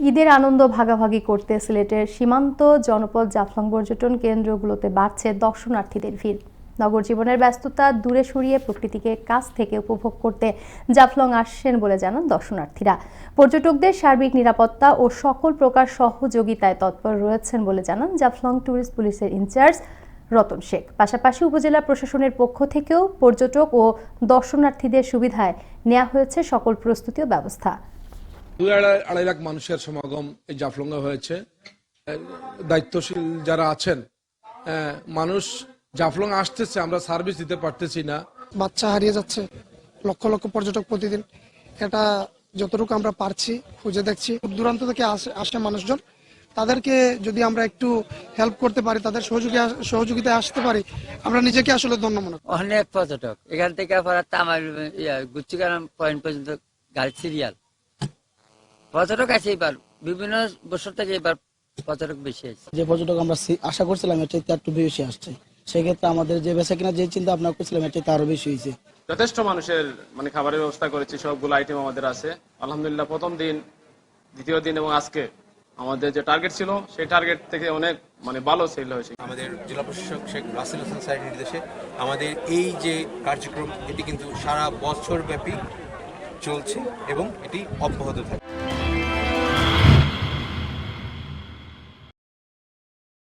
ঈদের আনন্দ ভাগাভাগি করতে সিলেটের সীমান্ত জনপদ জাফলং পর্যটন কেন্দ্রগুলোতে বাড়ছে দর্শনার্থীদের ভিড়। নগর জীবনের ব্যস্ততা দূরে সরিয়ে প্রকৃতিকে কাছ থেকে উপভোগ করতে জাফলং আসছেন বলে জানান দর্শনার্থীরা। পর্যটকদের সার্বিক নিরাপত্তা ও সকল প্রকার সহযোগিতায় তৎপর রয়েছেন বলে জানান জাফলং ট্যুরিস্ট পুলিশের ইনচার্জ রতন শেখ। পাশাপাশি উপজেলা প্রশাসনের পক্ষ থেকেও পর্যটক ও দর্শনার্থীদের সুবিধায় নেওয়া হয়েছে সকল প্রস্তুতি ও ব্যবস্থা। 2-2.5 লাখ মানুষের সমাগম এই জাফলংয়ে হয়েছে। দায়িত্বশীল যারা আছেন, মানুষ জাফলং আসতেছে, আমরা সার্ভিস দিতে পারতেছি না। বাচ্চা হারিয়ে যাচ্ছে, লক্ষ লক্ষ পর্যটক প্রতিদিন। এটা যতটুকু আমরা পারছি খুঁজে দেখছি। দূর দূরান্ত থেকে আসে মানুষজন, তাদেরকে যদি আমরা একটু হেল্প করতে পারি, তাদের সহযোগিতায় আসতে পারি, আমরা নিজেকে আসলে ধন্য মনে করি। অনেক পর্যটক এখান থেকে তামার গুচ্ছিগ্রাম পয়েন্ট পর্যন্ত গাড়ি সিরিয়াল পর্যটক আছে। এবার বিভিন্ন বছর থেকে এবার পর্যটক বেশি আছে। যে পর্যটক আমরা আশা করছিলাম এর চাইতে একটু বেশি আসছে। সেক্ষেত্রে আমাদের যে বেচা কিনা যে চিন্তা ভাবনা করছিলাম এর চাইতে আরো বেশি হয়েছে। যথেষ্ট মানুষের খাবারের ব্যবস্থা করেছি, সবগুলো আইটেম আমাদের আছে আলহামদুলিল্লাহ। প্রথম দিন, দ্বিতীয় দিন এবং আজকে আমাদের যে টার্গেট ছিল সেই টার্গেট থেকে অনেক ভালো সেল হয়েছে। আমাদের জেলা প্রশাসক শেখ রাসেল হোসেন স্যারের নির্দেশে আমাদের এই যে কার্যক্রম এটি কিন্তু সারা বছর ব্যাপী চলছে এবং এটি অব্যাহত থাকে।